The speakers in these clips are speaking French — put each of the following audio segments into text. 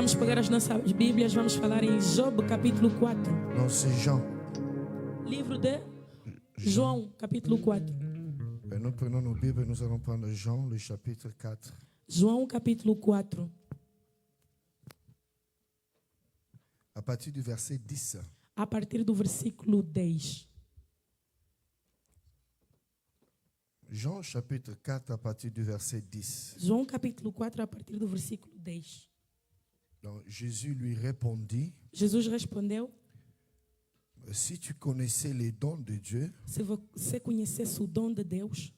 Vamos pegar as nossas Bíblias, vamos falar em Job, capítulo 4. Non, c'est Jean. Livro de João, capítulo 4. Et nous prenons nos Bibles et nous allons prendre Jean, le chapitre 4. João, capítulo 4. À partir du verset 10. A partir do versículo 10. Jean, chapitre 4, à partir du verset 10. João, capítulo 4, a partir do versículo 10. Donc, Jésus lui répondit, Jesus respondeu: si tu connaissais les dons de Dieu, se você conhecesse o dom de Deus,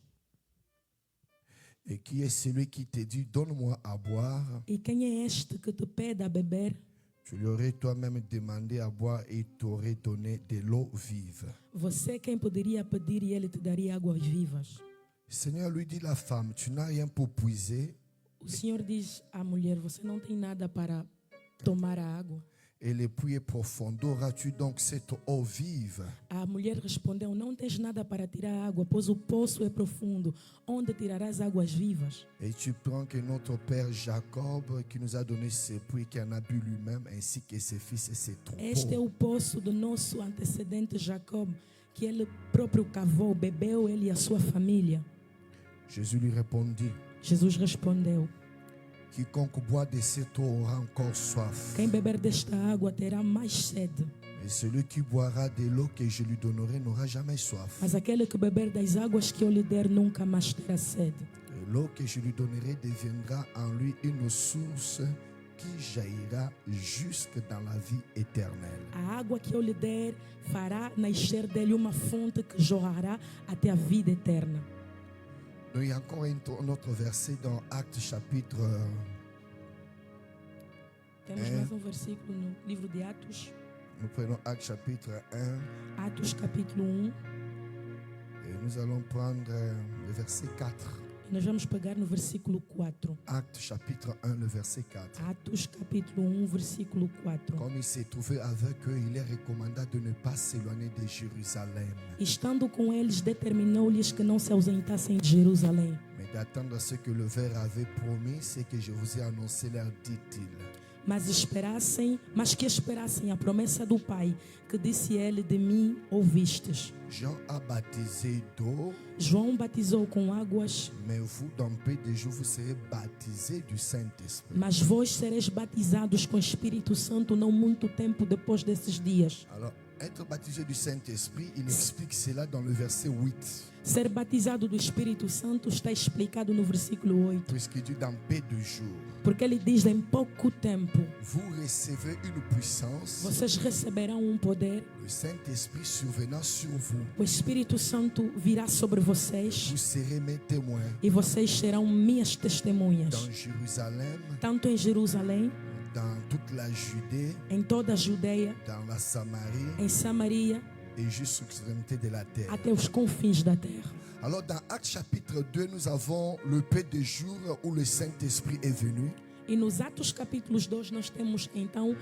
et qui est celui qui te dit, donne-moi à boire, e quem é este que te pede a beber, tu lui aurais toi-même demandé à boire et t'aurais donné de l'eau vive. você quem poderia pedir e ele te daria águas vivas. Seigneur, lui dit la femme, tu n'as rien pour puiser, O Senhor diz à mulher: você não tem nada para tomar a água. et le puits est profond. Auras-tu donc cette eau vive? A mulher respondeu: não tens nada para tirar água, pois o poço é profundo. Onde tirarás águas vivas? Et tu prends que notre père Jacob, qui nous a donné ce puits, qui en a bu lui-même, ainsi que ses fils et ses Este é troupeaux. o poço do nosso antecedente Jacob, que ele próprio cavou, bebeu ele e a sua família. Jésus lui répondit, Jesus respondeu: quiconque boit de cette eau aura encore soif. quem beber desta água terá mais sede, Et celui qui boira de l'eau que je lui donnerai n'aura jamais soif. mas aquele que beber das águas que eu lhe der nunca mais terá sede. Et l'eau que je lui donnerai deviendra en lui une source qui jaillira jusque dans la vie éternelle. A água que eu lhe der fará nascer dele uma fonte que jorrará até a vida eterna. Donc, il y a encore un autre verset dans Actes chapitre Temos mais um versículo no livro de Atos, Nous prenons Actes chapitre 1 Atos capítulo 1, et nous allons prendre le verset 4. e nós vamos pegar no versículo 4. Actes chapitre 1, le verset 4. Atos capítulo 1, versículo 4. Comme il s'est trouvé avec eux, il les recommanda de ne pas s'éloigner de Jérusalem, Estando com eles, determinou-lhes que não se ausentassem de Jerusalém, mais d'attendre ce que le Père avait promis, ce que je vous ai annoncé, leur dit-il. mas que esperassem a promessa do Pai, que disse ele: de mim ouvistes. Jean a baptisé d'eau, João batizou com águas, mais vous, dans peu de jours, vous serez baptisés du Saint-Esprit. mas vós sereis batizados com Espírito Santo não muito tempo depois desses dias. Alors, être baptisé du Saint-Esprit, il explique cela dans le verset 8. Ser batizado do Espírito Santo está explicado no versículo 8. Puisqu'il dit dans peu de jours, Porque ele diz: em pouco tempo vous recevez une puissance, vocês receberão um poder, le Saint-Esprit survenant sur vous. o Espírito Santo virá sobre vocês Vous serez mes témoins e vocês serão minhas testemunhas, dans Jérusalem, tanto em Jerusalém, dans toute la Judée, em toda a Judeia, dans la Samarie em Samaria, et jusqu'aux extrémités de la terre. até os confins da terra. Alors dans Actes chapitre 2, nous avons le peu de jours où le Saint-Esprit est venu. E nos Atos capítulos 2 nós temos então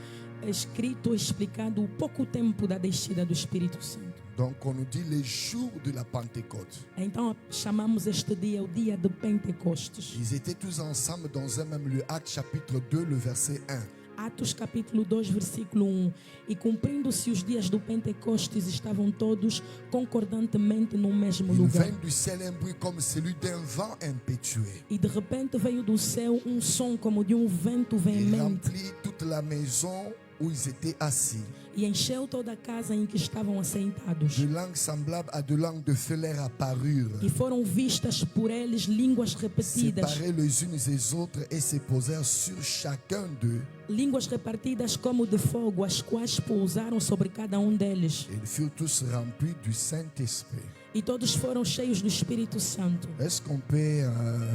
escrito, explicado o pouco tempo da descida do Espírito Santo. Donc on nous dit les jours de la Pentecôte. Então chamamos este dia o dia de Pentecostes. Ils étaient tous ensemble dans un même lieu. Actes chapitre 2, le verset 1. Atos capítulo 2, versículo 1. E cumprindo-se os dias do Pentecostes, estavam todos concordantemente no mesmo Il lugar. vint du ciel un bruit comme celui d'un vent impétueux. E de repente veio do céu um som como de um vento Il veemente remplit toute la maison où ils étaient assis. e encheu toda a casa em que estavam assentados. De langues semblables à de langues de feu leur apparurent, E foram vistas por eles línguas repetidas, séparées les unes des autres, et se posèrent sur chacun d'eux. línguas repartidas como de fogo, as quais pousaram sobre cada um deles. Et ils furent tous remplis du Saint-Esprit. E todos foram cheios do Espírito Santo. Est-ce qu'on peut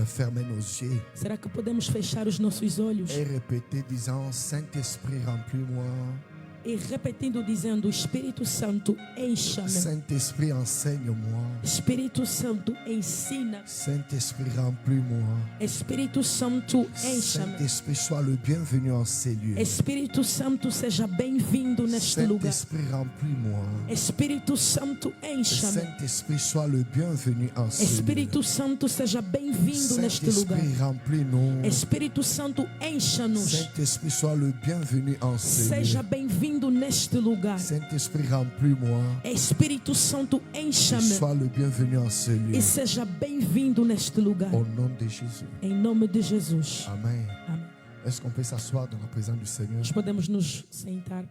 fermer nos yeux Será que podemos fechar os nossos olhos et répéter disant, Saint-Esprit, remplis-moi. e repetindo, dizendo: Espírito Santo, encha-me. Saint-Esprit, enseigne-moi. Espírito Santo, ensina. Saint-Esprit, remplis-moi. Espírito Santo, encha-me. Saint-Esprit, sois le bienvenu en ces lieux. Espírito Santo, seja bem-vindo neste lugar. Saint-Esprit, remplis-moi. Espírito Santo, encha-me. Saint-Esprit, sois le bienvenu en ces lieux. Espírito Santo, seja bem-vindo neste lugar. Saint-Esprit, remplis-nous. Espírito Santo, encha-nos. Saint-Esprit, sois le bienvenu en ces Seja lieux. bem-vindo neste lugar. Saint-Esprit, remplis-moi. Espírito Santo, Et encha-me. sois le bienvenu en ces lieux. E seja bem-vindo neste lugar. Au nom de Jésus. Em nome de Jesus. Amen. Amém. Est-ce qu'on peut s'asseoir dans la présence du Seigneur? Nós podemos nos sentar.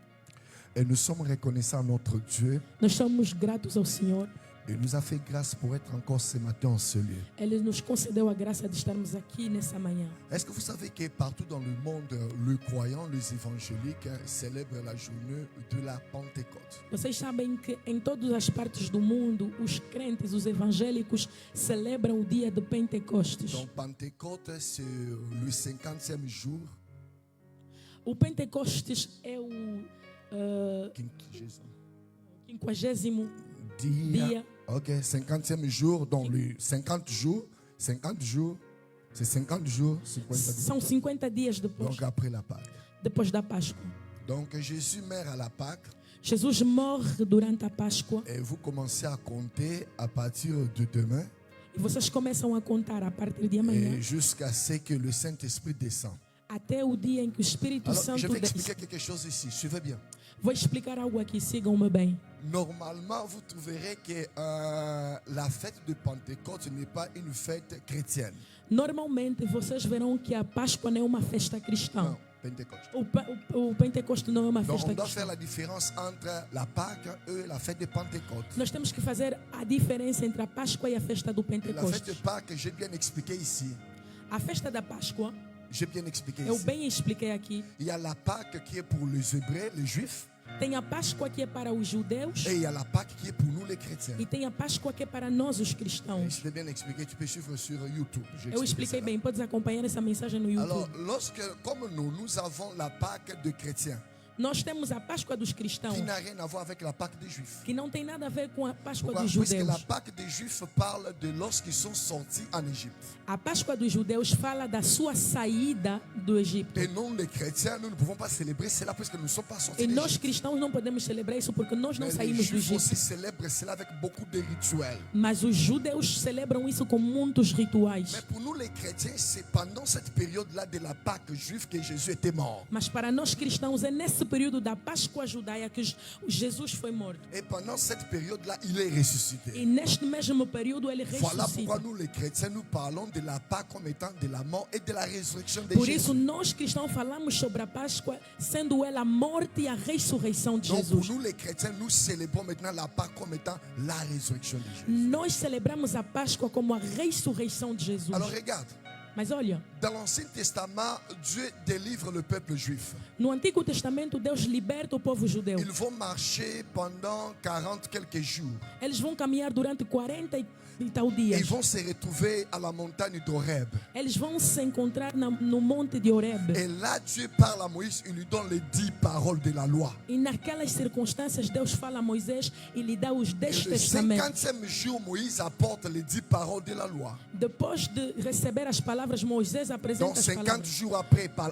Et nous sommes reconnaissants à notre Dieu. Nós somos gratos ao Senhor. Il nous a fait grâce pour être encore ce matin en ce lieu. Ele nos concedeu a graça de estarmos aqui nessa manhã. Est-ce que vous savez que partout dans le monde, les croyants, les évangéliques célèbrent la journée de la Pentecôte? Vocês sabem que em todas as partes do mundo, os crentes, os evangélicos celebram o dia de Pentecostes. Donc Pentecôte, c'est le 50e jour. O Pentecostes é o 50º dia. Ok, 50e jour, donc le 50 jours, c'est 50 jours, 50 São 50 dias depois, donc après la Pâque. depois da Páscoa. Donc Jésus meurt à la Pâque Jesus morre durante a Páscoa et vous commencez à compter à partir de demain e vocês começam a contar a partir de amanhã et jusqu'à ce que le Saint-Esprit descend. até o dia em que o Espírito Alors, je Santo vais desce. expliquer quelque chose ici, suivez bien. Vou explicar algo aqui, sigam-me bem. Normalement, vous trouverez que la fête de Pentecôte n'est pas une fête chrétienne. Normalmente vocês verão que a Páscoa não é uma festa cristã. Non, Pentecôte. O Pentecoste não é uma Donc, festa on doit faire cristã. la différence entre la Pâque et la fête de Pentecôte. Nós temos que fazer a diferença entre a Páscoa e a festa do Et la fête de Pentecostes. Pâques, j'ai bien expliqué ici. A festa da Páscoa, J'ai bien expliqué eu ici. bem expliquei aqui. Il y a la Pâque qui est pour les Hébreux, les Juifs, Tem a Páscoa que é para os judeus et il y a la Pâque qui est pour nous, les chrétiens. e tem a Páscoa que é para nós, os Et cristãos. je l'ai bien expliqué, tu peux suivre sur YouTube. J'ai Eu expliqué expliquei cela. bem, podes acompanhar essa mensagem no Alors, YouTube. comme nous avons la Pâque de chrétiens, Nós temos a Páscoa dos cristãos, qui n'a rien à voir avec la Pâque des Juifs. que não tem nada a ver com a Páscoa Pourquoi? dos Puisque la judeus. Pâque des Juifs parle de lorsqu'ils sont sortis en Égypte. A Páscoa dos judeus fala da sua saída do Egito. Et nous, les chrétiens, nous ne pouvons pas célébrer cela parce que nous ne sommes pas sortis E nós d'Égypte. cristãos não podemos celebrar isso porque nós não Mais les saímos do Juifs Egito. aussi célèbrent cela avec beaucoup de rituels. Mas os judeus celebram isso com muitos rituais. Mais pour nous, les chrétiens, c'est pendant cette période-là de la Pâque juive que Jésus était mort. Mas para nós cristãos é nesse período da Páscoa judaia que Jesus foi morto. Et pendant cette période-là, il est ressuscité. E neste mesmo período ele Voilà pourquoi ressuscita. nous, les chrétiens, nous parlons de la Pâque comme étant de la mort et de la résurrection de Por Jésus. isso nós cristãos falamos sobre a Páscoa sendo ela a morte e a ressurreição de Donc pour Jesus. nous, les chrétiens, nous célébrons maintenant la Pâque comme étant la résurrection de Jésus. Nós celebramos a Páscoa como a ressurreição de Jesus. Alors regarde, Mas olha, dans l'Ancien Testament, Dieu délivre le peuple juif. no Antigo Testamento Deus liberta o povo judeu. Ils vont marcher pendant 40 quelques jours. Eles vão caminhar durante 40 e tal Et dias. ils vont se retrouver à la montagne d'Horeb. Eles vão se encontrar no monte de Horeb. Et là, Dieu parle à Moïse, il lui donne les 10 paroles de la loi. E naquelas circunstâncias Deus fala a Moisés e lhe dá os Et 10 le testamentos. 50e jour, Moïse apporte les 10 paroles de la loi. Depois de receber as palavras, Moisés apresenta Donc as 50 palavras. jours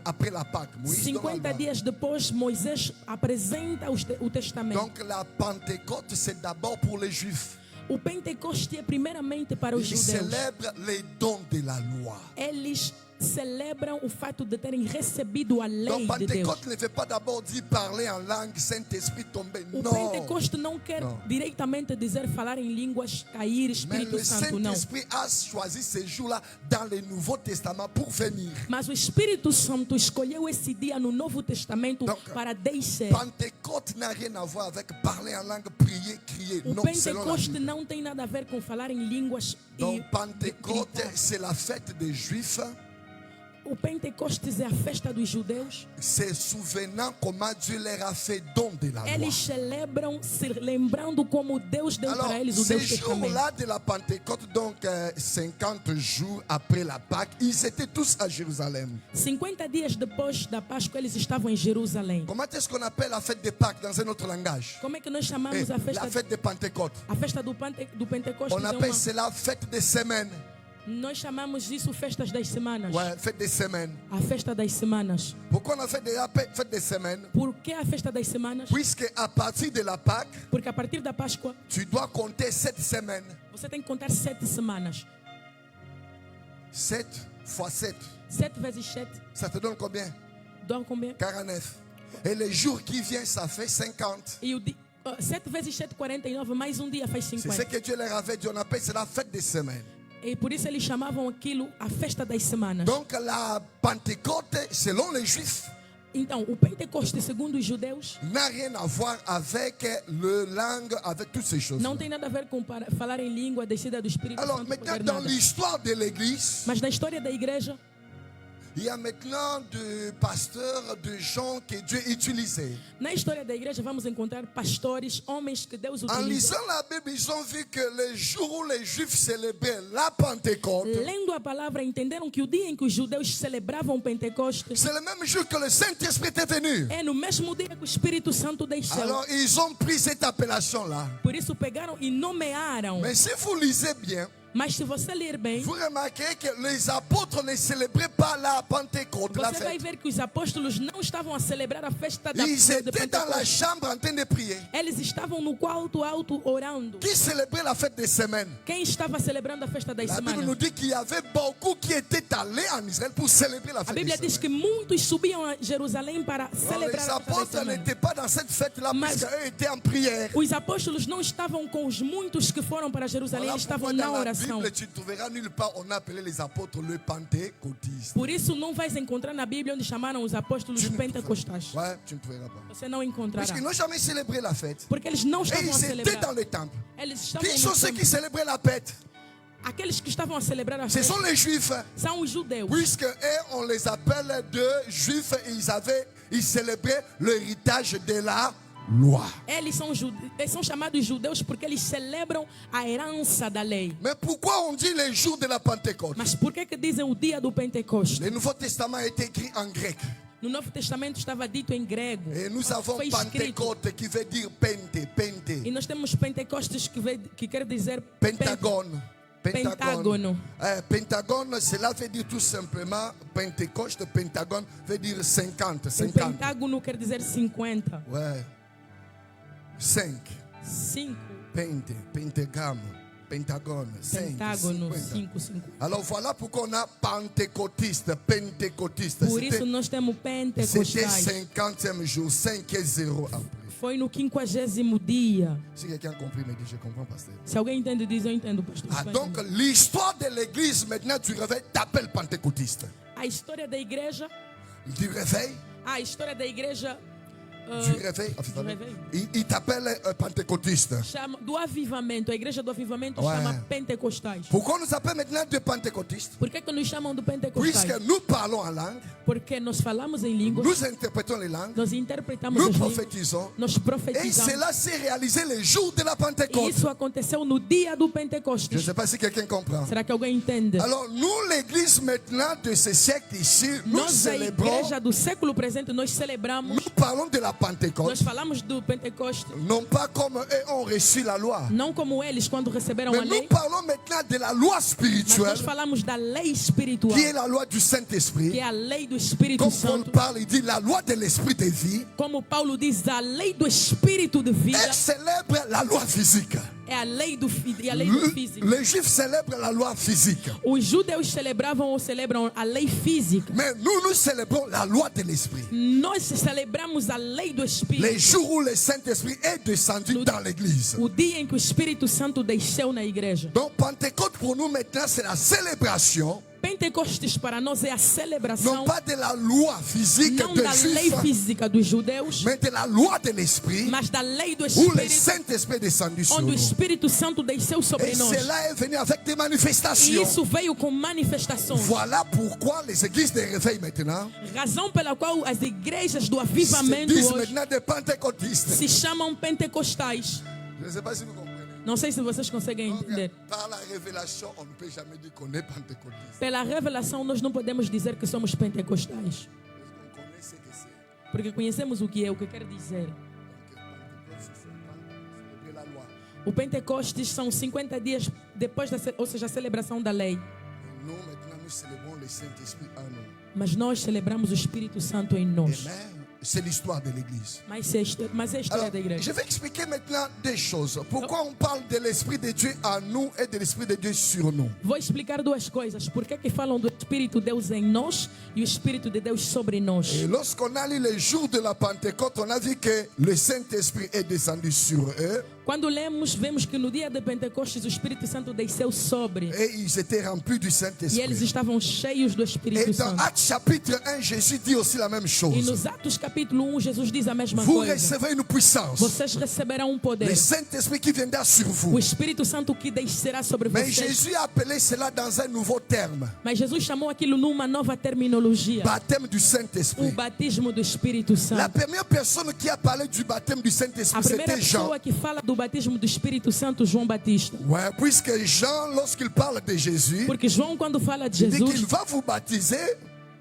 après la Pâque, Moïse donne la 50 loi. dias depois, Moisés apresenta o testamento. Donc la Pentecôte, c'est d'abord pour les Juifs. O Pentecoste é primeiramente para os Ils judeus. célèbrent les dons de la loi. Eles celebram o fato de terem recebido a lei Donc de Deus. Pentecôte ne veut pas d'abord dire parler en langue, Saint-Esprit tomber. O Non. Pentecoste não quer Não. diretamente dizer falar em línguas, cair, Mais Espírito le Santo, não. Saint-Esprit a choisi ces jours-là dans le Nouveau Testament pour venir. Mas o Espírito Santo escolheu esse dia no Novo Testamento Donc, para descer. Pentecôte n'a rien à voir avec parler en langue, prier, crier. O Non, selon la Pentecoste Bible. não tem nada a ver com falar em línguas e Donc Pentecôte, gritar. c'est la fête des Juifs. o Pentecostes é a festa dos judeus, se souvenant comment Dieu leur a fait don de la loi. eles celebram se lembrando como Deus deu Alors, para eles o ces Deus Testamento. jours-là de la Pentecôte, donc 50 jours après la Pâque, ils étaient tous à Jérusalem. 50 dias depois da Páscoa, eles estavam em Jerusalém. Comment est-ce qu'on appelle la fête de Pâques dans un autre langage? Como é que nós chamamos a La fête de Pentecôte. festa do Pentecostes? On appelle cela fête des semaines. Nós chamamos isso festas das semanas. Ouais, fête des semaines. A festa das semanas. Pourquoi on a fait fête des semaines? Por que a festa das semanas? Puisque à partir de la Pâque, Porque a partir da Páscoa, tu dois compter 7 semaines. você tem que contar 7 semanas. 7 fois 7. 7 vezes 7 Ça te donne combien? dá combien? 49. Et les jours qui viennent, ça fait 50. E 7 vezes 7, 49, mais dia faz C'est ce 50. que Dieu leur avait dit. On appelle cela fête des semaines. E por isso eles chamavam aquilo a festa das semanas. Donc la Pentecôte, selon les Juifs, Então, o Pentecostes, segundo os judeus, n'a rien à voir avec le langue, avec toutes ces choses. não tem nada a ver com falar em língua, descida do Espírito Alors Santo. maintenant, poder, dans nada. l'histoire de l'Église, Mas na história da igreja, il y a maintenant de pasteurs, de gens que Dieu utilisait. na história da igreja vamos encontrar pastores, homens que Deus En utiliza. lisant la Bible, ils ont vu que les jours où les Juifs célébraient la Pentecôte, Lendo a palavra, entenderam que o dia em que os judeus celebravam o Pentecostes c'est le même jour que le Saint-Esprit était venu. é no mesmo dia que o Espírito Santo desceu. Alors ils ont pris cette appellation-là. Por isso pegaram e nomearam. Mais si vous lisez bien, Mas se você ler bem, vous remarquez que les apôtres ne célébraient pas la Pentecôte, la você vai fête. ver que os apóstolos não estavam a celebrar a festa da Ils de étaient dans la Pentecostes. chambre en train de prier. Eles estavam no quarto alto orando. Qui célébrait la fête des semaines? Quem estava celebrando a festa das La Bible nous semanas? dit qu'il y avait beaucoup qui étaient allés en Israël pour célébrer la A fête des Bíblia diz que semaines. muitos subiam a Jerusalém para Alors, celebrar les a festa das apôtres semanas. n'étaient pas dans cette fête-là Mas- puisqu'eux étaient en prière. Os apóstolos não estavam com os muitos que foram para Jerusalém, Voilà eles estavam pourquoi na dans la oração. Bible, tu ne trouveras nulle part, on appelait les apôtres le pentecôtiste. Por isso não vais encontrar na Bíblia onde chamaram os apóstolos Tu ne pentecostais. Ouais, tu ne trouveras pas. Você não encontrará. Parce qu'ils n'ont jamais célébré la fête. Porque eles não Et estavam a ils étaient celebrar. dans le temple. Eles estavam Qui no sont ceux templo. qui célébraient la fête? Aqueles que estavam a celebrar a Ce festa sont les juifs. são os judeus. Puisque eux, on les appelle de juifs, ils célébraient l'héritage de la loi. Eles são chamados judeus porque eles celebram a herança da lei. Mais pourquoi on dit les jours de la Pentecôte? Mas por que dizem o dia do Pentecostes? Le Nouveau Testament a été écrit en grec. No Novo Testamento estava dito em grego. Et nous avons Foi escrito. Pentecôte qui veut dire pente. E nós temos Pentecostes que quer dizer Pentagone. Pentágono. Pentagone, cela veut dire tout simplement, Pentecôte, Pentagone veut dire 50. O 50. pentágono quer dizer 50. Ouais. 5. 5. Pentagone. Pentagone. 5. Pentágono, 50. 5. Alors voilà pourquoi on a pentecôtiste. Por isso nós temos C'était pentecostais. 50e jour, 5-0 après. Foi no 50º dia. Si quelqu'un a compris, me dit, je comprends, pasteur. Se alguém entende, diz eu entendo, pastor. Ah, donc l'histoire de l'église, maintenant tu réveilles, t'appelles pentecôtiste. A história da igreja, Du réveil, a história da igreja du réveil, du réveil. il t'appelle pentecôtiste. chama do avivamento. A igreja do avivamento Ouais. chama pentecostais. Pourquoi on nous appelle maintenant de pentecôtistes? Por que nos chamam de Puisque pentecostais? nous parlons en langue, Porque nós falamos em línguas, nous interprétons les langues, nós interpretamos nous as línguas, prophétisons. nós Et profetizamos. cela s'est réalisé le jour de la E Pentecôte. isso aconteceu no dia do Je ne Pentecostes. sais pas si quelqu'un comprend. Será que alguém entende? Alors nous, l'église maintenant de ce siècle ici, nous Nós, a célébrons, igreja do século presente, nós celebramos, nous parlons de la Pentecôte, nós falamos do Pentecostes, non pas comme eux ont reçu la loi, não como eles quando receberam a mais nous lei, parlons maintenant de la loi mas spirituelle, nós falamos da lei espiritual, qui est la loi du que Saint-Esprit. é a lei do Espírito Comme Paul Santo. parle, il dit la loi de l'esprit de vie. Como Paulo diz, a lei do Espírito de vida Elle célèbre la loi physique. é a lei do físico. Les Juifs célèbrent la loi physique. Os judeus celebravam ou celebram a lei física. Mais nous célébrons la loi de l'esprit. Nós celebramos a lei do Les Espírito. jours où le Saint-Esprit est descendu dans l'église. O dia em que o Espírito Santo desceu na igreja. Donc Pentecôte pour nous maintenant c'est la célébration Pentecostes para nós é a non celebração pas de la loi physique não des da lei Juifs, física dos judeus, mais de la loi de l'Esprit, mas da lei do où le Espírito, Saint-Esprit est descendu sur onde o nous. Espírito Santo desceu sobre Et nós. cela est venu avec des E manifestations. isso veio com manifestações. Voilà pourquoi les églises de réveil maintenant Razão pela qual as igrejas do se avivamento disent hoje maintenant des pentecôtistes. se chamam pentecostais. Je ne sais pas si vous comprenez. Não sei se vocês conseguem Donc, entender. par la révélation, on ne peut jamais dire qu'on est pentecôtiste. Pela revelação, nós não podemos dizer que somos pentecostais. Parce qu'on connaît ce que c'est. Porque conhecemos o que é, o que quer dizer. Donc, Pentecôte, c'est pas célébrer la loi. O Pentecostes são 50 dias depois, ou seja, a celebração da lei. Et nous, maintenant, nous célébrons le Saint-Esprit en nous. Mas nós celebramos o Espírito Santo em nós. Amen. C'est l'histoire de l'église. Mas é a história Alors, da igreja. je vais expliquer maintenant des choses. Pourquoi on parle de l'Esprit de Dieu en nous et de l'Esprit de Dieu sur nous? Vou explicar duas coisas. Por que falam do Espírito de Deus em nós e o Espírito de Deus sobre nós? Et lorsqu'on a lu les jours de la Pentecôte, on a vu que le Saint-Esprit est descendu sur eux Quando lemos, vemos que no dia de Pentecostes o Espírito Santo desceu sobre et ils étaient remplis du e eles Saint-Esprit. estavam cheios do Et Espírito dans Santo. Actes chapitre 1, Jésus dit aussi la même E chose. nos Atos capítulo 1, Jesus diz a mesma Vous coisa. recevez une puissance. Vocês receberão um poder. Le Saint-Esprit qui viendra sur O vous. Espírito Santo que descerá sobre Mais vocês. Jésus a appelé cela dans un nouveau terme. Mas Jesus chamou aquilo numa nova terminologia. Baptême du O Saint-Esprit. batismo do Espírito La Santo. première personne qui a parlé du baptême du A Saint-Esprit, primeira c'était Jean. pessoa que fala do batismo do Espírito Santo, João Batista. Ouais, puisque Jean, lorsqu'il parle de Jésus, Porque João, quando fala de il dit qu'il Jesus, va vous baptiser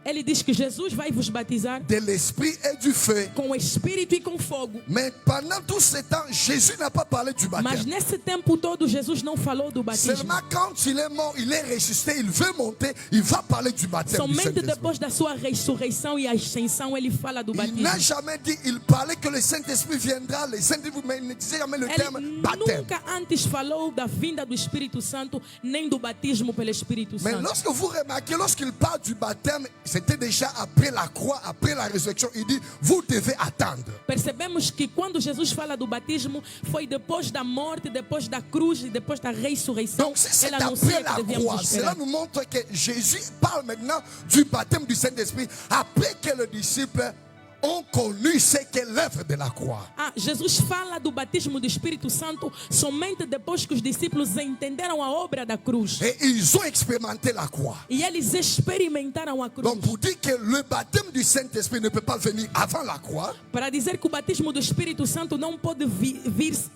ele diz que Jesus vai vos batizar de l'Esprit et du feu. com o Espírito e com fogo. Mais pendant tout ce temps, Jésus n'a pas parlé du Mas baptême. nesse tempo todo, Jesus não falou do batismo. Seulement quand il est mort, il est ressuscité, il veut monter, il va parler du baptême du Somente Saint-Esprit. depois da sua ressurreição e ascensão, ele fala do Il batismo. n'a jamais dit, il parlait que le Saint-Esprit viendra, le Saint-Esprit, mais il ne disait jamais le Ele terme baptême. nunca antes falou da vinda do Espírito Santo, nem do batismo pelo Espírito Mais Santo. lorsque vous remarquez, lorsqu'il parle du baptême, c'était déjà après la croix, après la résurrection. Il dit, vous devez attendre. Percebemos que quando Jesus fala do batismo, foi depois da morte, depois da cruz e depois da ressurreição. Donc si c'est Ele anuncia après la que devíamos croix, cela esperar. nous montre que Jésus parle maintenant du baptême du Saint-Esprit après que les disciples ont connu ce qu'est l'œuvre de la croix. Ah, Jesus fala do batismo do Espírito Santo somente depois que os discípulos entenderam a obra da cruz. Et ils ont expérimenté la croix. E eles experimentaram a cruz. Donc pour dire que le baptême du Saint-Esprit ne peut pas venir avant la croix, Para dizer que o batismo do Espírito Santo não pode vir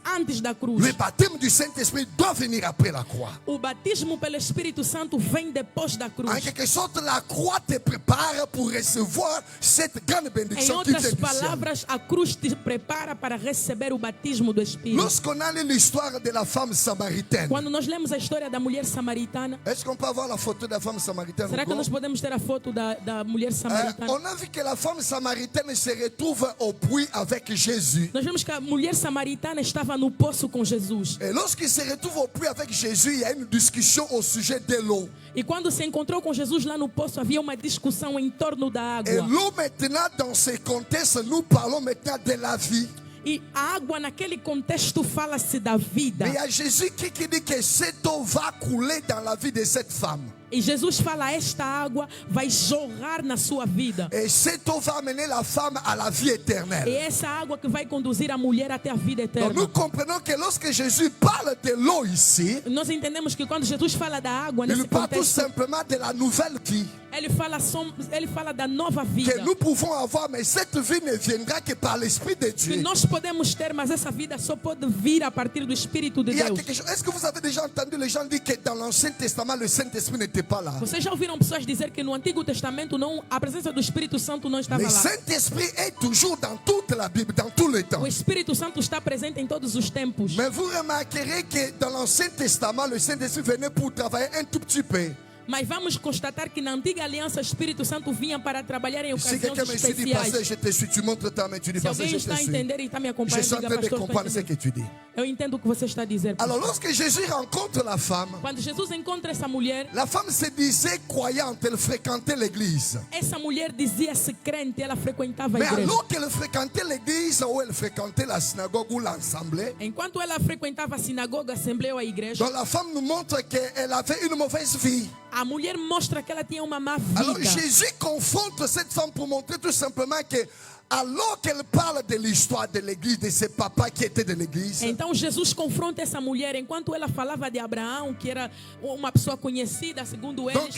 antes da cruz. le baptême du Saint-Esprit doit venir après la croix. O batismo pelo Espírito Santo vem depois da cruz. En quelque sorte, la croix te prépare pour recevoir cette grande Em bénédiction qui vient outras du ciel. palavras, a cruz te prepara para receber o batismo do Espírito. Lorsqu'on a lu l'histoire de la femme samaritaine, Quando nós lemos a história da mulher samaritana, est-ce qu'on peut avoir la photo de la femme samaritaine? será que Hugo? nós podemos ter a foto da mulher samaritana? On a vu que la femme samaritaine se retrouve au puits avec Jésus. Nós vemos que a mulher samaritana estava no poço com Jesus. Et lorsqu'il se retrouve au puits avec Jésus, il y a une discussion au sujet de l'eau. E quando se encontrou com Jesus lá no poço, havia uma discussão em torno da Et água. l'eau maintenant, dans ce contexte, nous parlons maintenant de la vie. E a água naquele contexto fala-se da vida. Mais il y a Jésus qui dit que cette eau va couler dans la vie de cette femme. E Jesus fala, esta água vai jorrar na sua vida. Et cette eau va amener la femme à la vie E éternelle. essa água que vai conduzir a mulher até a vida Donc eterna. nous comprenons que lorsque Jésus parle de l'eau ici, Nós entendemos que quando Jesus fala da água il nesse parle tout contexto, simplement de la nouvelle vie ele fala da nova vida. que nous pouvons avoir, mais cette vie ne viendra que par l'Esprit de Que Dieu. nós podemos ter, mas essa vida só pode vir a partir do Espírito de Il y a Deus. quelque chose. Est-ce que vous avez déjà entendu les gens dire que dans l'Ancien Testament, le Saint-Esprit n'était pas là? Vocês já ouviram pessoas dizer que no Antigo Testamento a presença do Espírito Santo não estava Le lá? Saint-Esprit est toujours dans toute la Bible, dans tout le temps. O Espírito Santo está presente em todos os tempos. Mais vous remarquerez que dans l'Ancien Testament, le Saint-Esprit venait pour travailler un tout petit peu. Mas vamos constatar que na antiga aliança o Espírito Santo vinha para trabalhar em Si ocasiões quelqu'un me dit, pasteur, especiais. je te suis, tu montres ta main, tu dis, Se pasteur, alguém je te está a suis. entender e está me Je acompanhando, suis en diga, train de pastor, comprendre ce estou que tu dis. eu entendo o que você está a dizer. Alors, pastor. lorsque Jésus rencontre la femme Encontra essa mulher, se disait croyante, elle fréquentait l'église. essa mulher dizia-se crente, ela frequentava a Mais igreja. alors qu'elle fréquentait l'église ou elle fréquentait la synagogue ou l'assemblée, Enquanto ela frequentava a sinagoga, a assembleia ou a igreja, donc la femme nous montre qu'elle avait une mauvaise vie. A mulher mostra que ela tinha uma má Alors vida. Jésus confronte cette femme pour montrer tout simplement que alors qu'elle parle de l'histoire de l'église, de ses papas qui étaient de l'église, Então Jesus confronta essa mulher enquanto ela falava de Abraão, que era uma pessoa conhecida segundo donc eles.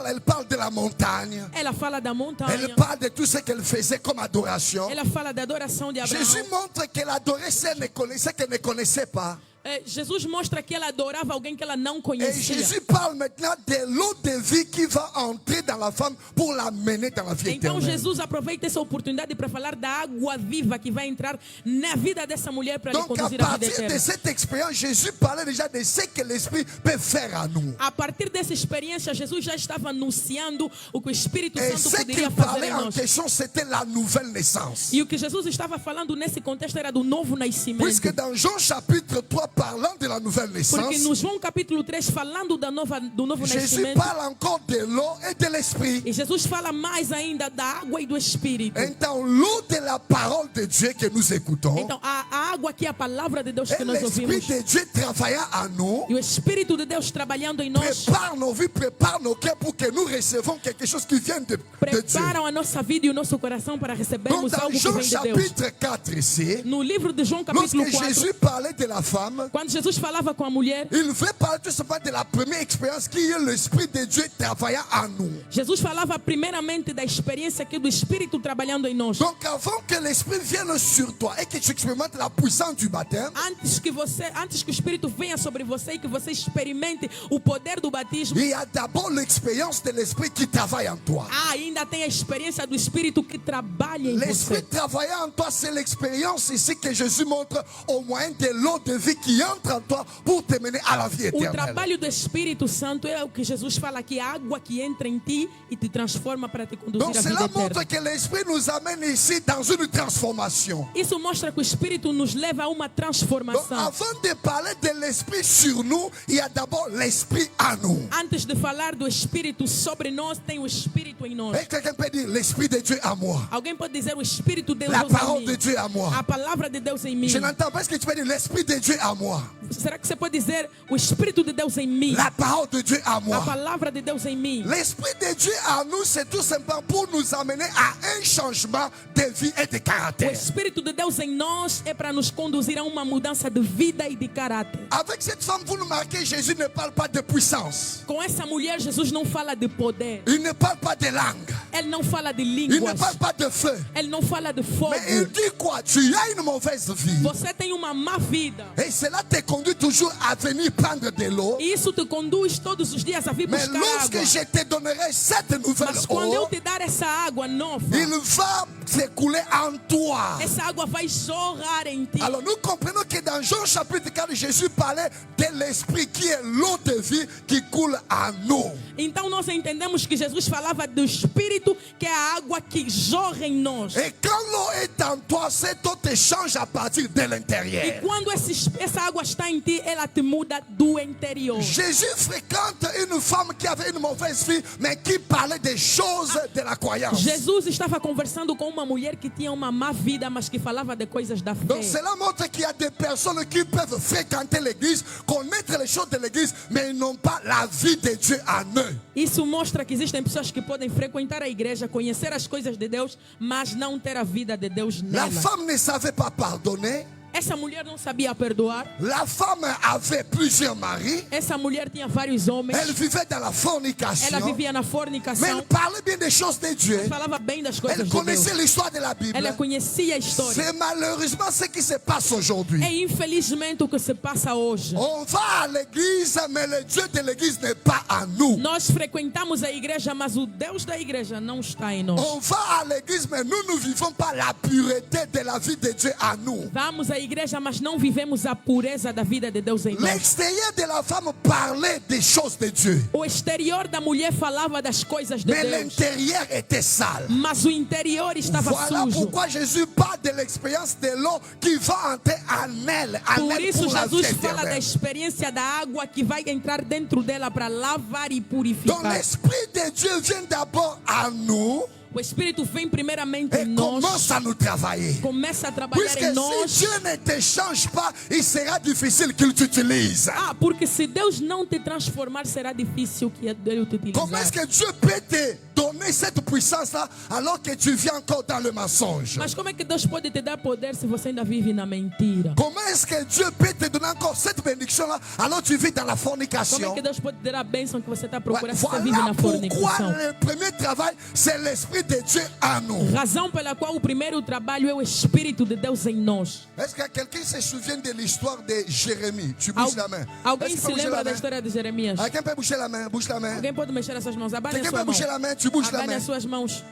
elle parle de la montagne, Ela fala da montanha. elle parle de tout ce qu'elle faisait comme adoration. Ela fala da adoração de Abraão. Jésus montre qu'elle adorait ce qu'elle ne connaissait pas. Jesus mostra que ela adorava alguém que ela não Et conhecia. Jésus parle maintenant de l'eau de vie qui va entrer dans la femme pour la mener dans la vie Então éternelle. Jesus aproveita essa oportunidade para falar da água viva que vai entrar na vida dessa mulher para lhe Donc à conduzir à vida partir de eterna. cette expérience, Jésus parlait déjà de ce que l'Esprit peut faire à nous. A partir dessa experiência, Jesus já estava anunciando o que o Espírito Et Santo ce poderia qu'il fazer parlait em en nós. question, c'était la nouvelle naissance. E o que Jesus estava falando nesse contexto era do novo nascimento. Puisque dans Jean chapitre 3, parlant de la nouvelle Porque naissance, no João capítulo 3, falando do novo Jésus nascimento, parle encore de l'eau et de l'Esprit. e Jesus fala mais ainda da água e do Espírito. Então, l'eau de la parole de Dieu que nous écoutons, Então, a água que é a palavra de Deus et que nós l'Esprit ouvimos, de Dieu travaillant en nous, e o Espírito de Deus trabalhando em nós, prépare nos vies, prépare nos cœurs pour que nous recevons quelque chose qui vient de Dieu. preparam a nossa vida e o nosso coração para Donc, recebermos dans algo que Jean vem de Deus. chapitre 4 ici, No livro de João capítulo lorsque 4, Jésus parlait de la femme, quando Jesus falava com a mulher, il veut parler tout simplement de la première expérience qui est l'Esprit de Dieu travaillant en nous. Jesus falava primeiramente da experiência aqui do Espírito trabalhando em nós. Donc avant que l'Esprit vienne sur toi et que tu expérimentes la puissance du baptême, Antes que o Espírito venha sobre você e que você experimente o poder do batismo, il y a d'abord l'expérience de l'Esprit qui travaille en toi. ainda tem a experiência do Espírito que trabalha em L'Esprit você. travaillant en toi, c'est l'expérience ici que Jésus montre au moyen de l'eau de vie qui entre en toi pour te mener à la vie O éternelle. trabalho do Espírito Santo é o que Jesus fala aqui, a água que entra em ti e te transforma para te conduzir Donc à vida cela eterna. montre que l'Esprit nous amène ici dans une transformation. Isso mostra que o Espírito nos leva a uma Donc transformação. avant de parler de l'Esprit sur nous, il y a d'abord l'Esprit en nous. Antes de falar do Espírito sobre nós, tem o Espírito em nós. Et quelqu'un peut dire l'Esprit de Dieu à moi. Alguém pode dizer o Espírito de Deus La em parole de mim. Dieu à moi. A palavra de Deus em mim. Je n'entends pas ce que tu peux dire l'Esprit de Dieu à moi. Será que você pode dizer o Espírito de Deus em mim? La parole de Dieu à A moi. palavra de Deus em mim. L'Esprit de Dieu à nous, c'est tout simplement pour nous amener à un changement de vie et de O caractère. Espírito de Deus em nós é para nos conduzir a uma mudança de vida e de caráter. Avec cette femme, vous nous marquez, Jésus ne parle pas de puissance. Com essa mulher, Jesus não fala de poder. Il ne parle pas de langue. Ele não fala de Il ne línguas. parle pas de feu. Ele não fala de fogo. Mais il dit quoi? Tu as une mauvaise vie. Você tem uma má vida. Et cela te conduit toujours à venir prendre de l'eau. E isso te conduz todos os dias a vir Mais buscar lorsque água. je te donnerai cette nouvelle Mas quando eu eau, te dar essa água nova, il va s'écouler en toi. essa água vai jorrar em ti. Alors nous comprenons que dans Jean chapitre 4, Jésus parlait de l'Esprit qui est l'eau de vie qui coule en nous. Então nós entendemos que Jesus falava do Espírito, que é a água que jorra em nós. Et quand l'eau est en toi, cette eau te change à partir de E l'intérieur. quando essa água está em ti, ela te muda do interior. Jésus fréquente une femme qui avait une mauvaise vie, mais qui parlait des choses de la croyance. Jesus estava conversando com uma mulher que tinha uma má vida, mas que falava de coisas da Donc fé. cela montre qu'il y a des personnes qui peuvent fréquenter l'église, connaître les choses de l'église, mais ils n'ont pas la vie de Dieu en eux. Isso mostra que existem pessoas que podem frequentar a igreja, conhecer as coisas de Deus, mas não ter a vida de Deus La nela. femme ne savait pas pardonner. Essa mulher não sabia perdoar. La femme avait plusieurs maris. Essa mulher tinha vários homens. Elle vivait dans la Ela fornication. vivia na Mais fornicação. elle parlait bien des choses de Dieu. Falava bem das coisas Elle de Deus. connaissait l'histoire de la Bible. Ela conhecia a história. C'est malheureusement ce qui se passe aujourd'hui. É infelizmente o que se passa hoje. On va à l'église, mais le Dieu de l'église n'est pas en nous. Nós frequentamos a igreja, mas o Deus da igreja não está em nós. On va à l'église, mais nous ne vivons pas la pureté de la vie de Dieu en nous. Vamos à igreja, mas não vivemos a pureza da vida de Deus em nós. L'extérieur de la femme parlait des choses de Dieu, O exterior da mulher falava das coisas de mais Deus, l'intérieur était sale. mas o interior estava Voilà sujo. pourquoi Jésus parle de l'expérience de l'eau qui va entrer en elle, Por isso pour la vie Jesus fala da éternelle. experiência da água que vai entrar dentro dela para lavar e Donc purificar. l'Esprit de Dieu vient d'abord en nous. O Espírito vem primeiramente et em nós, commence à nous travailler. começa a trabalhar Puisque em nós. si Dieu ne te change pas, il sera difficile qu'il t'utilise. Ah, porque se Deus não te transformar, será difícil que Ele te Comment est-ce utilizar. que Dieu peut te donner cette puissance-là alors que tu vis encore dans le mensonge? Mas como é que Deus pode te dar poder se você ainda vive na mentira? Comment est-ce que Dieu peut te donner encore cette bénédiction-là alors que tu vis dans la Como é fornication? que Deus pode te dar a bênção que você está Ouais, procurando se você vive voilà na pourquoi fornicação? le premier travail, c'est l'Esprit de Dieu en nous. Razão pela qual o primeiro trabalho é o Espírito de Deus em nós. Est-ce que quelqu'un se souvient de l'histoire de Jérémie? Tu bouges la main. Alguém Est-ce que se tu peux bouger lembra la da main? história de Jeremias? Quelqu'un peut bouger la main? Bouge la main. Alguém pode mexer as suas mãos? Abane a Quelqu'un sua peut mão. bouger la main? Tu bouges la Abane main. as suas mãos.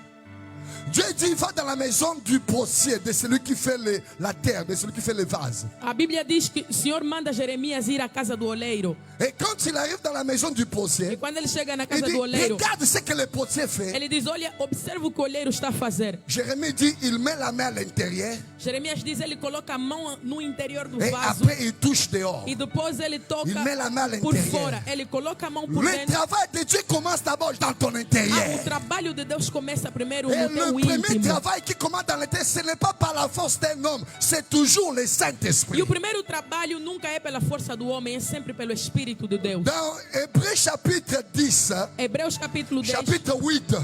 Dieu dit, va dans la maison du potier, de celui qui fait la terre, de celui qui fait les vases. A Bíblia diz que o Senhor manda Jeremias ir à casa do oleiro. Et quand il arrive dans la maison du E potier, quando ele chega na il casa dit, do oleiro, regarde ce que le potier fait. ele diz: olha, observa o que o oleiro está a fazer. Jérémie dit, il met la main à l'intérieur Jeremias diz: ele coloca a mão no interior do et vaso après il touche dehors. e depois ele toca Il met la main à por l'intérieur. fora. Ele coloca a mão por Le dentro. travail de Dieu commence d'abord dans ton O intérieur. trabalho de Deus começa primeiro Et no le teu premier íntimo. travail qui commence dans l'intérieur, ce n'est pas par la force d'un homme, c'est toujours le E Saint-Esprit. o primeiro trabalho nunca é pela força do homem, é sempre pelo Espírito de Deus. Dans Hébreux chapitre 10, Hebreus capítulo 10, chapitre 8,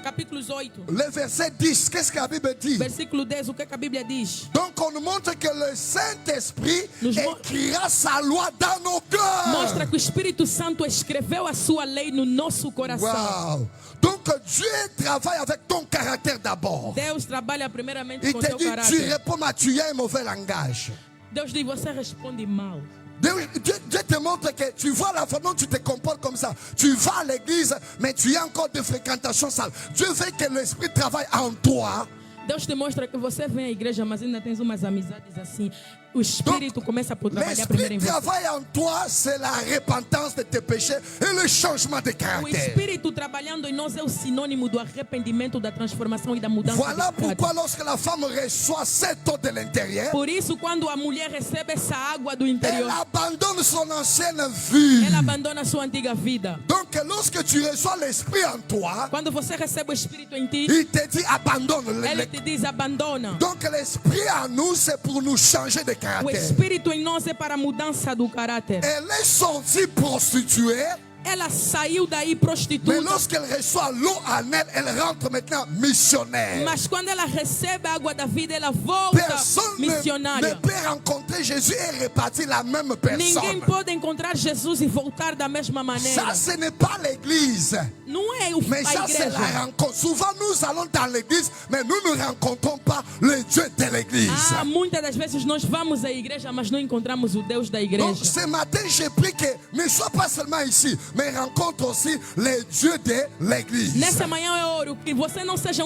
capítulos 8, le verset 10, qu'est-ce que la Bible dit? versículo 10, o que a Bíblia diz? Donc on nous montre que le Saint-Esprit Nous- écrira sa loi dans nos cœurs. Mostra que o Espírito Santo escreveu a sua lei no nosso coração. Wow. Donc Dieu travaille avec ton caractère d'abord. Deus trabalha primeiramente Il com te teu dit, tu caráter. réponds, mais tu as un mauvais langage. Deus diz: você responde mal. Dieu te montre que tu vois la façon dont tu te comportes comme ça. Tu vas à l'église, mais tu as encore des fréquentations sales. Dieu veut que l'Esprit travaille en toi. Deus te mostra que você vem à igreja, mas ainda tens umas amizades assim. O Espírito começa por trabalhar primeiro em L'Esprit você. travaille en toi, c'est la repentance de tes péchés et le changement de O caractère. Espírito trabalhando em nós é o sinônimo do arrependimento, da transformação e da mudança Voilà de caráter. pourquoi lorsque la femme reçoit cette eau de l'intérieur, Por isso, quando a mulher recebe essa água do elle interior, abandonne son ancienne vie. ela abandona a sua antiga vida. Donc lorsque tu reçois l'Esprit en toi, Quando você recebe o Espírito em ti, il te dit abandonne. ele te diz: abandona. Donc l'Esprit en nous, c'est pour nous changer de O caractère. Espírito em nós é para a mudança do caráter. Elle est sortie prostituée, Ela saiu daí mais prostituta, lorsqu'elle reçoit l'eau en elle, elle rentre maintenant missionnaire. mas quando ela recebe a água da vida, ela volta Personne ne missionária. peut rencontrer Jésus et repartir la même Ninguém personne. pode encontrar Jesus e voltar da mesma maneira. Ça, ce n'est pas l'église, Não é mais ça, a c'est la igreja. rencontre. Souvent, nous allons dans l'église, mais nous ne rencontrons pas le Dieu de l'église. Ah, muitas das vezes nós vamos à igreja, mas não encontramos o Deus da Donc, igreja. ce matin, j'ai pris que ne sois pas seulement ici, mais rencontre aussi le Dieu de l'église. Nessa manhã eu oro que você não seja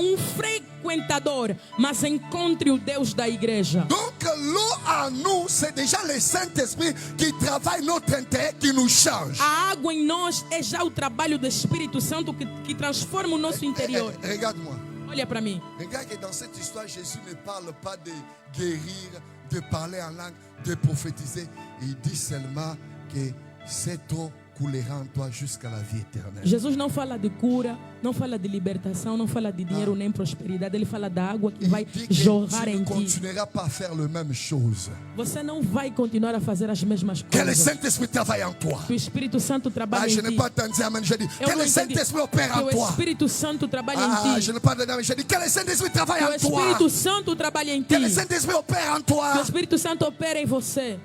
frequentador, mas encontre o Deus da igreja. Donc l'eau en nous, c'est déjà le Saint-Esprit qui travaille notre intérêt, qui nous change. A água em nós é já o trabalho do Espírito Santo que transforma o nosso interior. Regarde-moi. Olha para mim. Regarde que dans cette histoire, Jésus ne parle pas de guérir, de parler en langue, de prophétiser. Il dit seulement que cette eau coulera en toi jusqu'à la vie éternelle. Jesus não fala de cura, não fala de libertação, não fala de dinheiro nem prosperidade. Ele fala da água que Il vai dit que jorrar tu em ne ti. continueras pas à faire les mêmes choses. Você não vai continuar a fazer as mesmas Que le coisas. Saint-Esprit travaille en toi. Que o Espírito Santo trabalha Ah, je em n'ai ti. pas entendu, amen. Je dis, Eu que não le entendi. Saint-Esprit opère Que en o toi. Espírito Santo trabalha Ah, em je ti. n'ai pas entendu, amen. Je dis, que le Saint-Esprit travaille Que o en toi. Espírito Santo trabalha em ti. Que le Saint-Esprit opère en Que o toi. Espírito Santo opera em você.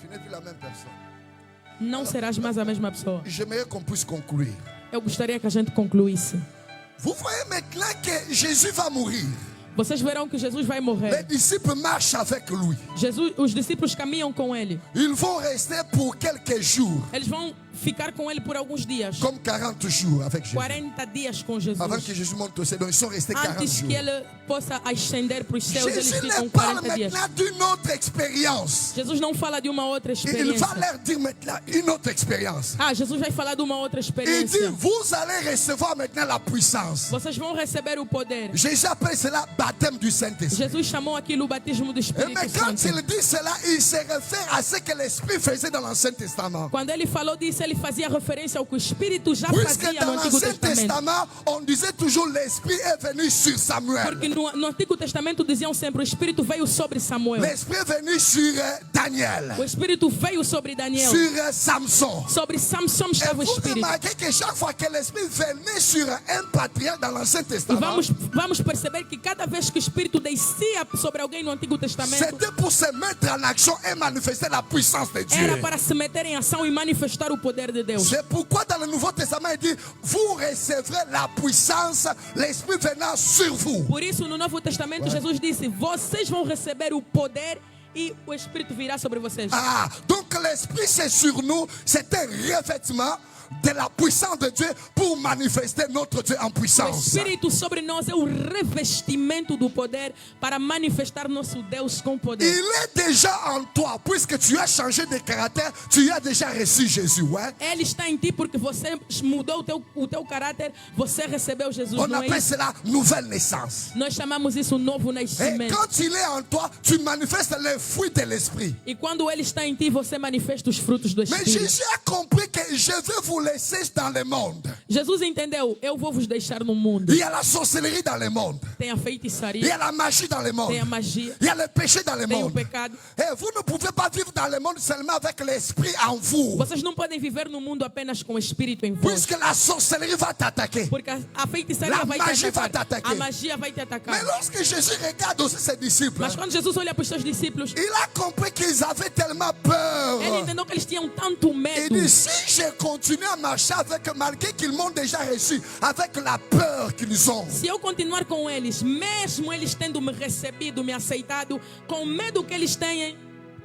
Tu n'es plus la même personne. Não serás mais a mesma pessoa. J'aimerais qu'on puisse conclure. Eu gostaria que a gente concluísse. Vous voyez maintenant que Jésus va mourir. Vocês verão que Jesus vai Les morrer. disciples marchent avec lui. Os discípulos caminham com ele. Ils vont rester pour quelques jours, Eles vão ficar com ele por alguns dias. comme 40 jours avec Jésus. 40 dias com Jesus. Avant que Jésus monte au ciel, donc ils sont restés 40 Antes jours. que ele possa ascender para os céus, eles Jésus ficam ne parle 40 dias. maintenant d'une autre expérience. Jesus não fala de uma outra Il va experiência. leur dire maintenant une autre expérience. Ah, Jesus vai falar de uma outra Il dit, experiência. vous allez recevoir maintenant la puissance. Vocês vão receber o poder. Jésus appelle cela baptême du Saint-Esprit. Jesus chamou aquilo o batismo do Espírito Mais quand Santo. il dit cela, il se réfère à ce que l'Esprit faisait dans l'Ancien Testament. Quando ele falou disso, isso ele fazia referência ao que o Espírito já Puisque fazia dans no Antigo l'Ancien Testamento. Testament, on disait toujours l'Esprit est venu sur Samuel. Porque no Antigo Testamento diziam sempre o Espírito veio sobre Samuel. L'Esprit est venu sur Daniel, O Espírito veio sobre Daniel. sur Samson. Sobre Samson Et estava o vous Espírito. remarquez que chaque fois que l'Esprit venait sur un patriarche dans l'Ancien E Testament, vamos perceber que cada vez que o Espírito descia sobre alguém no Antigo Testamento, c'était pour se mettre en action et manifester la puissance de Dieu. era para se meter em ação e manifestar o poder de Deus. C'est pourquoi dans le Nouveau Testament, il dit, vous recevrez la puissance, l'Esprit venant sur vous. Por isso, no Novo Testamento, Jesus disse: vocês vão receber o poder e o Espírito virá sobre vocês. Ah, donc l'Esprit c'est sur nous, c'est un revêtement de la puissance de Dieu pour manifester notre Dieu en O puissance. Espírito sobre nós é o revestimento do poder para manifestar nosso Deus com poder. Il est déjà en toi, puisque tu as changé de caractère, tu as déjà reçu Jésus. Ouais? Ele está em ti porque você mudou o teu caráter, você recebeu Jesus, On não é appelle isso? cela nouvelle naissance. Nós chamamos isso novo Et nascimento. quand il est en toi, tu manifestes les fruits de l'Esprit. E quando ele está em ti, você manifesta os frutos do Mais Espírito. Jésus a compris que je veux vous laisser dans le monde. Jesus entendeu, eu vou vos deixar no mundo. Il y a la sorcellerie dans le monde. Tem a Il y feitiçaria, a la magie dans le monde. tem a magia, Il y a le péché dans le tem o monde. pecado. Et vous ne pouvez pas vivre dans le monde seulement avec l'Esprit en vous. Vocês não podem viver no mundo apenas com o Espírito em vós. Puisque la sorcellerie va t'attaquer. Porque a feitiçaria La vai magie te vai atacar. te atacar. A magia vai te atacar. Mais lorsque Jésus regarde aussi ses disciples, Mas quando Jesus olha para os seus discípulos, il a compris qu'ils avaient tellement peur. ele entendeu que eles tinham tanto Il medo. dit, si je continue à marcher avec, malgré qu'ils m'ont déjà reçu, avec la peur qu'ils ont, Se eu continuar com eles, mesmo eles tendo me recebido, me aceitado, com o medo que eles têm,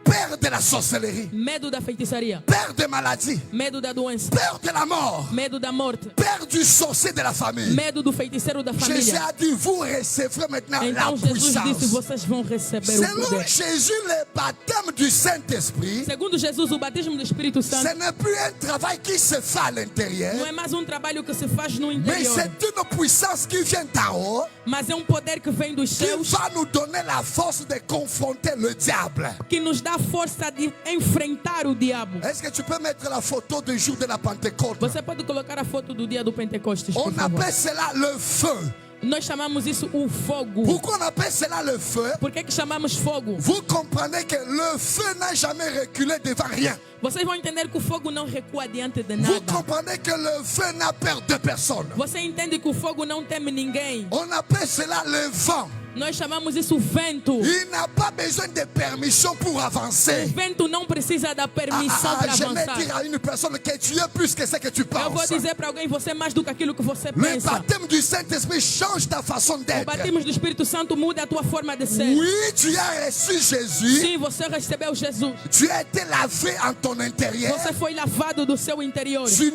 peur de la sorcellerie, medo da feitiçaria, peur de maladie, medo da doença, peur de la mort, medo da morte, peur du sorcier de la famille. medo do feiticeiro da Jésus família. a dit, vous recevrez maintenant la Então Jesus disse: puissance. vocês vão receber o Selon poder. Jésus, le baptême du Saint-Esprit, Segundo Jesus, o batismo do Espírito ce Santo n'est plus un travail qui se fait à não l'intérieur, é mais um trabalho que se faz no mais interior, c'est une puissance qui vient d'en haut, mas é um poder que vem dos qui céus, va nous donner la force de confronter le diable. que nos dá força de enfrentar o diabo. Est-ce que tu peux mettre la photo du jour de la Pentecôte? Você pode colocar a foto do dia do Pentecostes, por On favor. appelle cela le feu. Nós chamamos isso o fogo. Pourquoi on appelle cela le feu? Por que chamamos fogo? Vous comprenez que le feu n'a jamais reculé devant rien. Vocês vão entender que o fogo não recua diante de Vous nada. comprenez que le feu n'a peur de personne. Você entende que o fogo não teme ninguém. On appelle cela le vent. Nós chamamos isso vento. Il n'a pas besoin de permission pour O avancer. vento não precisa da permissão para Je vais avançar. dire à une personne que tu es plus que ce que tu Eu vou penses. dizer para alguém, você é mais do que aquilo que você Le pensa. baptême du Saint-Esprit change ta façon O d'être. batismo do Espírito Santo muda a tua forma de ser. Oui, tu as reçu Jésus. Sim, você recebeu Jesus. Tu as été lavé en ton intérieur. Você foi lavado do seu interior. Tu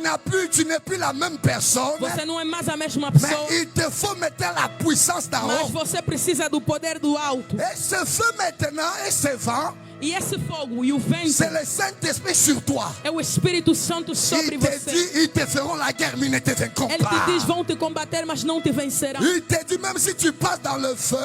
n'es plus la même personne. Você não é mais a mesma Mais pessoa. il te faut mettre la puissance d'en Mas haut. você precisa do poder do alto. Et ce feu maintenant et ce vent, E esse fogo e o vento c'est le Saint-Esprit sur toi. é o Espírito Santo sobre Il te você. dit, ils te feront la guerre, mais ils ne te vaincront Ele te pas. diz, vão te combater, mas não te vencerão. Il te dit, même si tu passes dans le feu,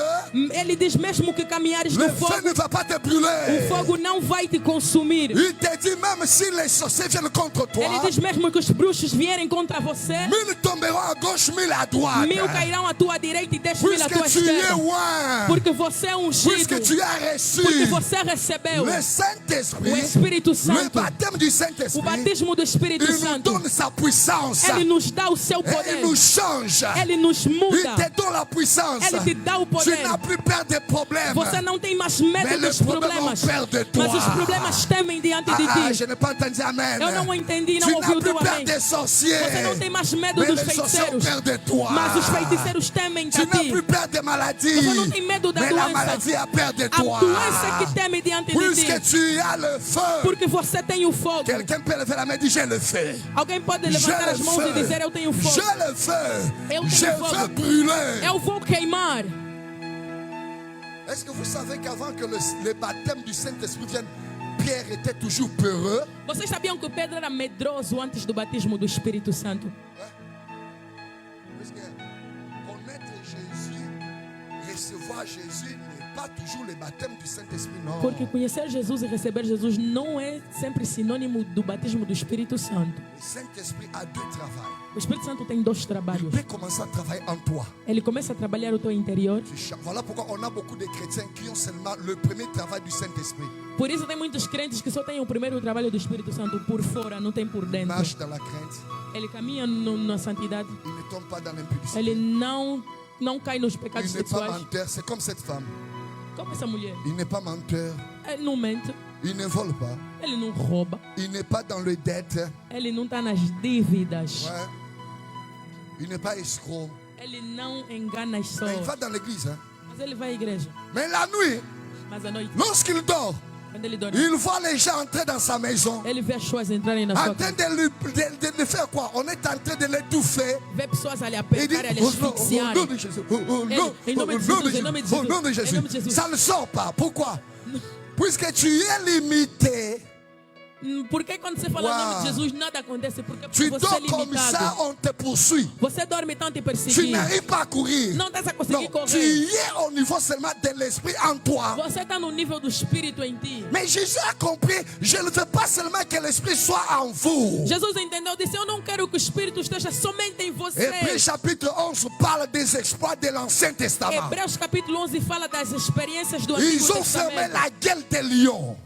Ele diz, mesmo que caminhares le no feu fogo, ne va pas te o brûler. fogo não vai te consumir. Il te dit, même si les sorciers viennent contre toi, Ele diz, mesmo que os bruxos vierem contra você, 1000 tomberont à gauche, 1000 à droite. 1000 cairão à tua direita e 10.000 à tua Puisque tu es esquerda. loin, Porque você é ungido. puisque tu as reçu Porque você recebeu le o Saint-Esprit, Espírito le Santo. baptême du O Saint-Esprit, batismo do Espírito il nous Santo. donne sa puissance. Ele nos dá o seu Et il poder. nous change. Ele nos Il muda. te donne la puissance. Ele te dá o Tu poder. n'as plus peur des problèmes. Você não tem mais Mais medo les dos problèmes problemas. ont peur de toi. Mas os problemas temem diante de Je ti. n'ai pas entendu Amen. Eu não entendi, Tu não ouvi n'as o plus teu peur amém. des sorciers. Você não tem mais medo Mais dos les sorciers ont feiticeiros. peur de toi. Mas os feiticeiros temem Tu de n'as ti. plus peur des maladies. Você não tem medo da Mais la doença. maladie a peur de A toi. doença que teme diante de Puisque ti. tu as le feu. Porque você tem o fogo. Quelqu'un peut lever la main et dire j'ai le feu. Alguém pode J'ai levantar as le mãos e feu. dizer, eu tenho fogo. J'ai le feu. Eu tenho Je fogo. veux brûler. Eu vou queimar. Est-ce que vous savez qu'avant que le baptême du Saint-Esprit vienne, Pierre était toujours peureux? Vocês sabiam que Pedro era medroso antes do batismo do Espírito Santo? Parce que connaître Jésus, recevoir Jésus n'est pas toujours le baptême du Saint-Esprit, non. Porque conhecer Jesus e receber Jesus não é sempre sinônimo do batismo do Espírito Santo. Le Saint-Esprit a deux travails. O Espírito Santo tem dois Il trabalhos. peut commencer à travailler en toi. Ele começa a trabalhar o teu interior. Voilà pourquoi on a beaucoup de chrétiens qui ont seulement le premier travail du Saint-Esprit. Por isso tem muitos crentes que só têm o primeiro trabalho do Espírito Santo por fora, não tem por Il dentro. marche dans la crainte. Ele caminha na santidade. Il ne tombe pas dans l'impudicité. Ele não cai nos pecados Il n'est pas sexuais. menteur. C'est comme cette femme. Como essa mulher. Il n'est pas menteur. Ele não mente. Il ne vole pas. Ele não rouba. Il n'est pas dans le dette. Ele não está nas dívidas. Ouais. Il n'est pas escroc. Ele não engana as Mais il pessoas. va dans l'église. Hein. Mas ele vai à igreja. Mais la nuit, Mas à noite, lorsqu'il dort, quando ele dorme, il voit les gens entrer dans sa maison. ele vê as pessoas entrarem na En sua train casa. de le faire quoi? On est en train de l'étouffer. Vê pessoas ali Il dit, apertarem, ali au nom asfixiarem. de Jésus, au nom Em nome de au nom Jesus, de em nome de Jésus, au Jesus, nom de em Jésus. nome de Jesus. Ça ne sort pas. Pourquoi? Puisque tu es limité, Por que quando você fala o nome Uau. de Jesus nada acontece? Porque tu você dors é comme ça, limitado. on te poursuit. Você dorme tanto e Tu perseguir. n'arrives pas à courir. Não estás a Non, conseguir tu correr. es au niveau seulement de l'esprit en toi. Você está no nível do Espírito em ti. Mais Jésus a compris, je ne veux pas seulement que l'esprit soit en vous. Jesus entendeu, disse, eu não quero que o Espírito esteja somente em você. Hébreux chapitre 11 parle des exploits de l'Ancien Testament. Hebreus capítulo 11 fala das experiências do Antigo Ils ont fermé Testamento. la gueule des lions.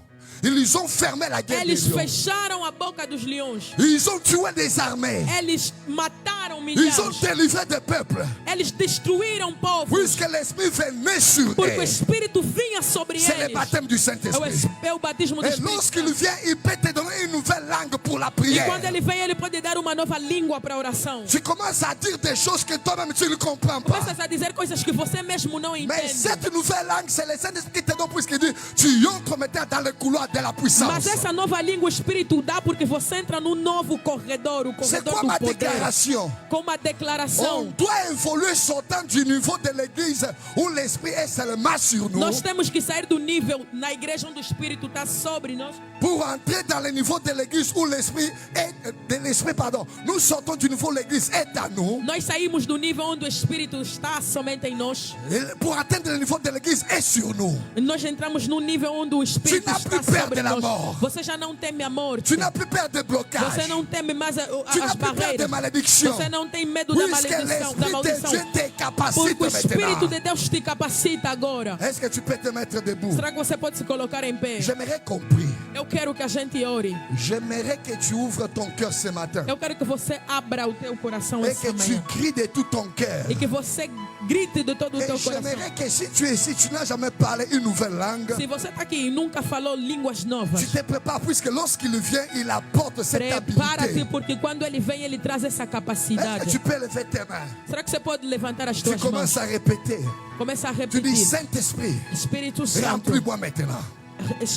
Ils ont fermé la gueule des Eles lions. fecharam a boca dos leões. Ils ont tué des armées. Eles mataram Ils ont milhares. délivré des peuples. Eles destruíram povos. Puisque l'Esprit venait sur Porque o eux. Espírito vinha sobre C'est le eles. baptême du É Saint-Esprit. o batismo do Et Espírito lorsqu'il Santo. vient, il peut te donner une nouvelle langue pour la E prière. quando ele vem, ele pode dar uma nova língua para a oração. Tu commences à dire des choses que toi-même tu ne comprends pas. Começas a dizer coisas que você mesmo não Mais entende. cette nouvelle langue, c'est le Saint-Esprit qui te donne puisqu'il dit tu entres maintenant dans le couloir de la puissance. Mas essa nova língua o Espírito dá porque você entra no novo corredor, o C'est corredor quoi do ma poder. déclaration? Com uma On declaração. doit évoluer sortant du niveau de l'église où l'Esprit est seulement sur nous Nós temos que sair do nível na igreja onde o Espírito está sobre nós. pour entrer dans le niveau de l'église où l'Esprit est Nous sortons du niveau où l'église est à nous. Nós saímos do nível onde o Espírito está somente em nós. Et pour atteindre le niveau de l'église est sur nous. Nós entramos num nível onde o Espírito n'as está plus peur sobre de la nós. mort. Você já não teme a morte. Tu n'as plus peur de blocage. Você não teme mais Tu n'as as plus peur de barreiras. malédiction. Você não tem medo da Puisque maldição, da l'Esprit de maldição. Dieu te capacite Porque o Espírito maintenant. de Deus te capacita agora. Est-ce que tu peux te mettre debout? Será que você pode se colocar em pé? J'aimerais qu'on prie. Eu quero que a gente ore. J'aimerais que tu ouvres ton cœur ce matin. Eu quero que você abra o teu coração Et essa que tu manhã. cries de tout ton cœur. E que você grite de todo o Et teu coração. j'aimerais que si tu es ici, tu n'as jamais parlé une nouvelle langue. Se você está aqui e nunca falou línguas novas, Tu te prépares puisque lorsqu'il vient, il apporte cette prepara-te, habilité. porque quando ele vem, ele traz essa Est-ce que capacidade. tu peux lever tes mains? Será que você pode levantar as Tu tuas mãos? commences à répéter. Começa a Tu dis, repetir. Saint-Esprit, Espírito Santo, remplis-moi maintenant.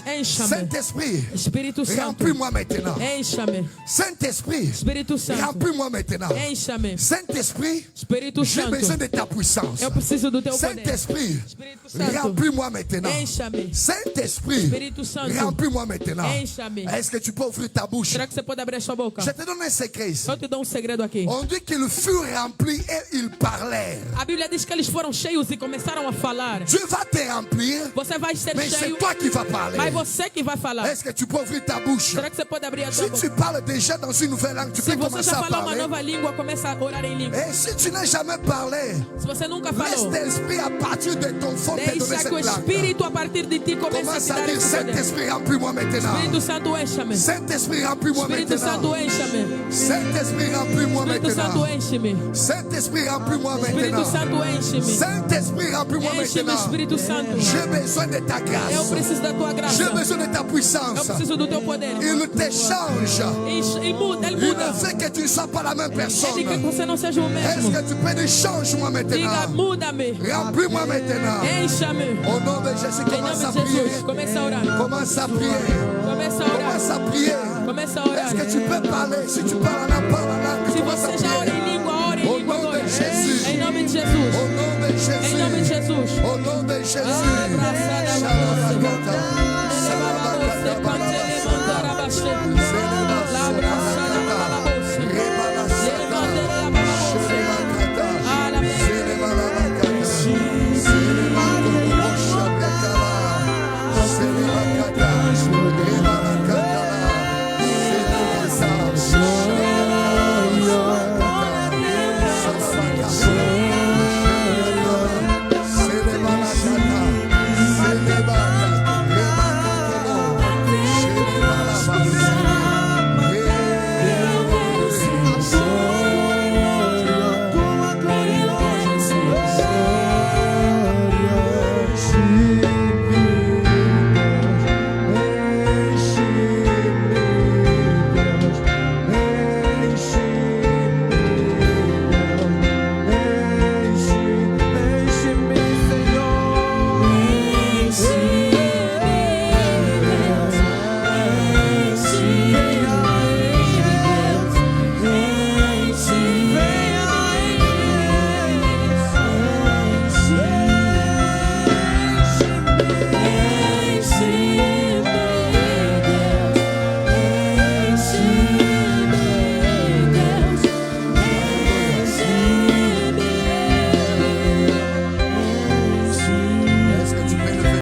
encha-me. Saint-Esprit, Espírito Santo, remplis-moi maintenant. encha-me. Saint-Esprit, Espírito Santo, remplis-moi maintenant. encha-me. Saint-Esprit, Espírito j'ai Santo, besoin de ta puissance. eu preciso do teu poder. Saint-Esprit, Espírito Santo, remplis-moi maintenant. encha-me. Saint-Esprit, Espírito Santo, remplis-moi maintenant. encha-me. Est-ce que tu peux ouvrir ta bouche? Será que você pode abrir a sua boca? Je te donne un secret ici. Eu te dou um segredo aqui. On dit qu'ils furent remplis et ils parlèrent. A Bíblia diz que eles foram cheios e começaram a falar. Dieu va te remplir, Você vai ser mais c'est cheio, toi qui vas parler. mas você que vai falar. Est-ce que tu peux ouvrir ta bouche? Será que você pode abrir a Si tua tu boca? parles déjà dans une nouvelle langue, tu Se peux você commencer já à falou uma parler. nova língua, começa a orar em língua. Et si tu n'as jamais parlé, Se você nunca laisse falou, l'esprit à partir de ton fond te donner deixa que o cette langue. Espírito a partir de ti comece a Commence te à dar dire, esse poder. Saint-Esprit, remplis-moi maintenant. Espírito Santo, encha-me. Saint-Esprit, remplis-moi Espírito Santo, maintenant. encha-me. Saint-Esprit, remplis-moi Espírito Santo, maintenant. enche-me. Saint-Esprit, remplis-moi Espírito maintenant. Santo, enche-me. Saint-Esprit, remplis-moi Enche-me, maintenant. Espírito Santo. J'ai besoin de ta Eu grâce. preciso da tua graça. J'ai besoin de ta Eu puissance. preciso do teu poder. Il te change. E muda, ele Il muda. ne fait que tu ne sois pas la même Ele quer que personne. você não seja o Est-ce mesmo. que tu peux dire change-moi Diga, maintenant? muda-me. Remplis-moi maintenant. Encha-me. Au nom de Jésus, Em commence à nome de prier. Jesus, começa a orar. Commence à prier. Começa a orar. Commence à prier. Começa a orar. Est-ce que tu peux parler? Si tu parles en parle en langue, Se commence à você já ora prier. em língua, ore em Au língua nom agora. de Jésus. Em nome de Jesus. Au nom de Em nome de Jésus. Jesus. Au nom de Jésus. Abraçada, Shalom.